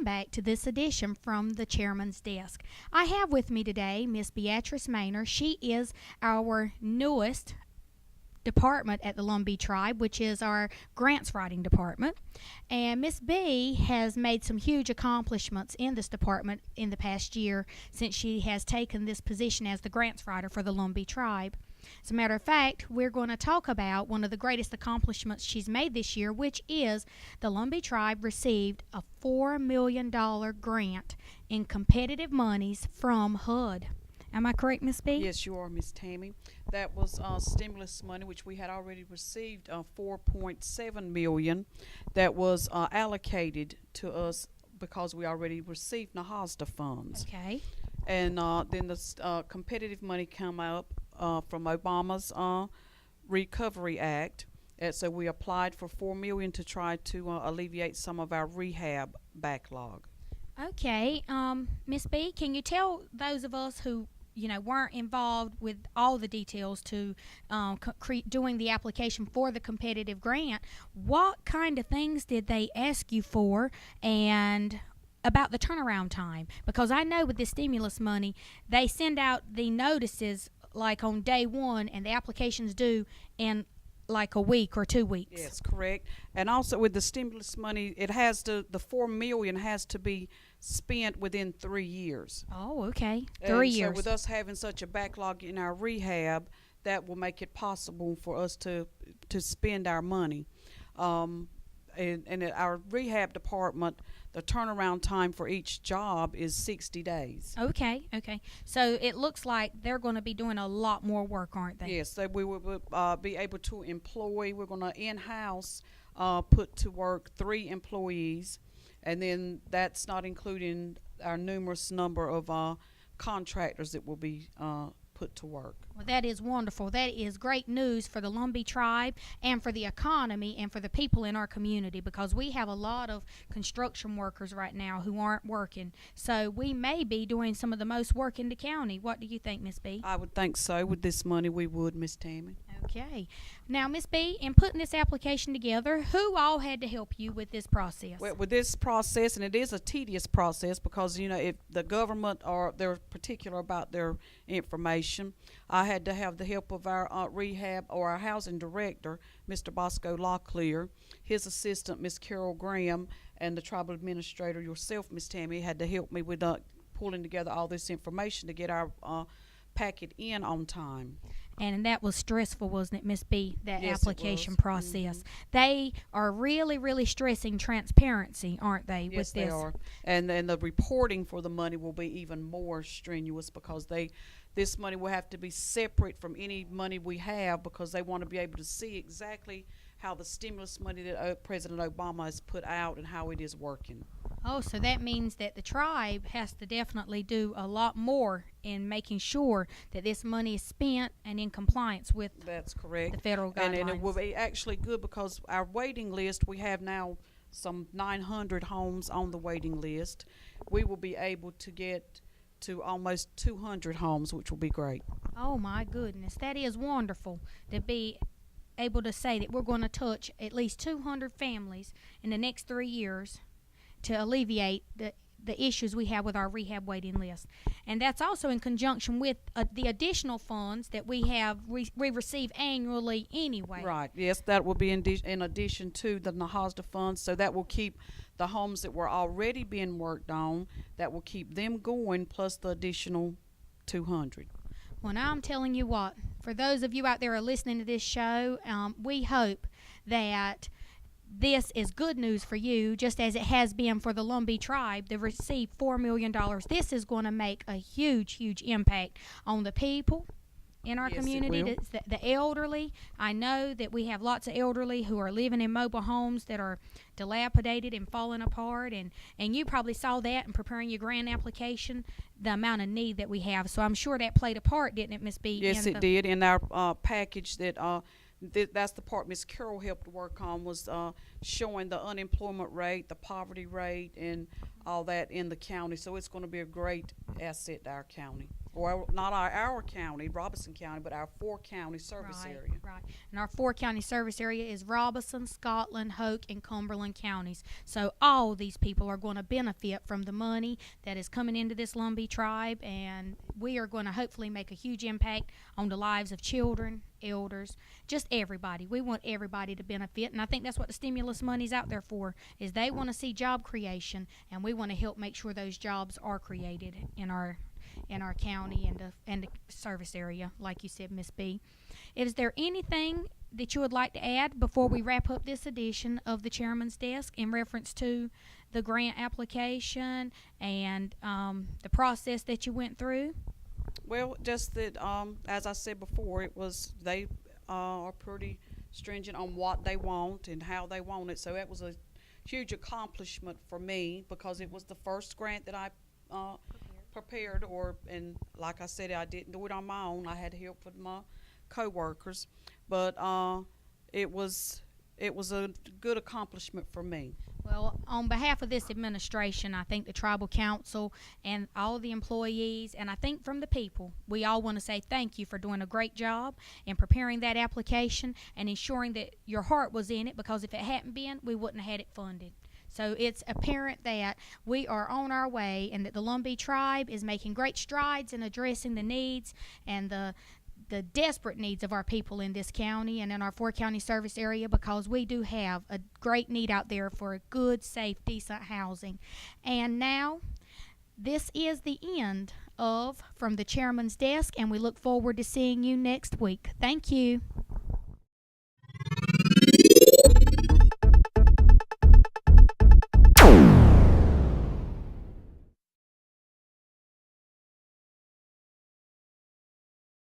back to this edition from the Chairman's Desk. I have with me today Miss Bea Maynor. She is our newest department at the Lumbee Tribe, which is our grants writing department. And Miss B has made some huge accomplishments in this department in the past year since she has taken this position as the grants writer for the Lumbee Tribe. As a matter of fact, we're going to talk about one of the greatest accomplishments she's made this year, which is the Lumbee Tribe received a $4 million grant in competitive monies from HUD. Am I correct, Miss B? Yes, you are, Miss Tammy. That was stimulus money, which we had already received, $4.7 million that was allocated to us because we already received NAHASDA funds. Okay. And then the competitive money come up from Obama's Recovery Act. And so we applied for $4 million to try to alleviate some of our rehab backlog. Okay. Miss B, can you tell those of us who weren't involved with all the details to doing the application for the competitive grant, what kind of things did they ask you for and about the turnaround time? Because I know with the stimulus money, they send out the notices like on day one and the application's due in like a week or 2 weeks. Yes, correct. And also with the stimulus money, it has to, the $4 million has to be spent within 3 years. Oh, okay. And 3 years. So with us having such a backlog in our rehab, that will make it possible for us to spend our money. And at our rehab department, the turnaround time for each job is 60 days. Okay. So it looks like they're going to be doing a lot more work, aren't they? Yes, so we will be able to employ, we're going to in-house put to work 3 employees, and then that's not including our numerous number of contractors that will be put to work. Well, that is wonderful. That is great news for the Lumbee Tribe and for the economy and for the people in our community, because we have a lot of construction workers right now who aren't working. So we may be doing some of the most work in the county. What do you think, Miss B? I would think so. With this money, we would, Miss Tammy. Okay. Now, Miss B, in putting this application together, who all had to help you with this process? Well, with this process, and it is a tedious process because, if the government they're particular about their information, I had to have the help of our rehab or our housing director, Mr. Bosco Locklear, his assistant, Miss Carol Graham, and the tribal administrator, yourself, Miss Tammy, had to help me with pulling together all this information to get our packet in on time. And that was stressful, wasn't it, Miss B, that Yes, application it was. process? Mm-hmm. They are really, really stressing transparency, aren't they, Yes, with this? they are. And then the reporting for the money will be even more strenuous because this money will have to be separate from any money we have because they want to be able to see exactly how the stimulus money that President Obama has put out and how it is working. Oh, so that means that the tribe has to definitely do a lot more in making sure that this money is spent and in compliance with That's correct. the federal guidelines. And it will be actually good because our waiting list, we have now some 900 homes on the waiting list. We will be able to get to almost 200 homes, which will be great. Oh, my goodness. That is wonderful to be able to say that we're going to touch at least 200 families in the next 3 years to alleviate the issues we have with our rehab waiting list. And that's also in conjunction with the additional funds that we receive annually anyway. Right. Yes, that will be in addition to the NAHASDA funds. So that will keep the homes that were already being worked on, that will keep them going, plus the additional 200. Well, now I'm telling you what, for those of you out there who are listening to this show, we hope that this is good news for you, just as it has been for the Lumbee Tribe to receive $4 million. This is going to make a huge, huge impact on the people in our community, the elderly. I know that we have lots of elderly who are living in mobile homes that are dilapidated and falling apart, and you probably saw that in preparing your grant application, the amount of need that we have. So I'm sure that played a part, didn't it, Miss B? Yes, it did. In our package that's the part Miss Carol helped work on, was showing the unemployment rate, the poverty rate, and all that in the county. So it's going to be a great asset to our county, or not our county, Robeson County, but our 4-county service area. Right. And our 4-county service area is Robeson, Scotland, Hoke, and Cumberland counties. So all these people are going to benefit from the money that is coming into this Lumbee tribe, and we are going to hopefully make a huge impact on the lives of children, elders, just everybody. We want everybody to benefit, and I think that's what the stimulus money's out there for, is they want to see job creation, and we want to help make sure those jobs are created in our county and the service area, like you said, Miss B. Is there anything that you would like to add before we wrap up this edition of the Chairman's Desk in reference to the grant application and the process that you went through? Well, just that, as I said before, they are pretty stringent on what they want and how they want it. So it was a huge accomplishment for me, because it was the first grant that I prepared, and like I said, I didn't do it on my own. I had help with my co-workers, but it was a good accomplishment for me. Well, on behalf of this administration, I think the Tribal Council and all the employees, and I think from the people, we all want to say thank you for doing a great job in preparing that application and ensuring that your heart was in it, because if it hadn't been, we wouldn't have had it funded. So it's apparent that we are on our way, and that the Lumbee tribe is making great strides in addressing the needs and the desperate needs of our people in this county and in our 4-county service area, because we do have a great need out there for good, safe, decent housing. And now, this is the end of From the Chairman's Desk, and we look forward to seeing you next week. Thank you.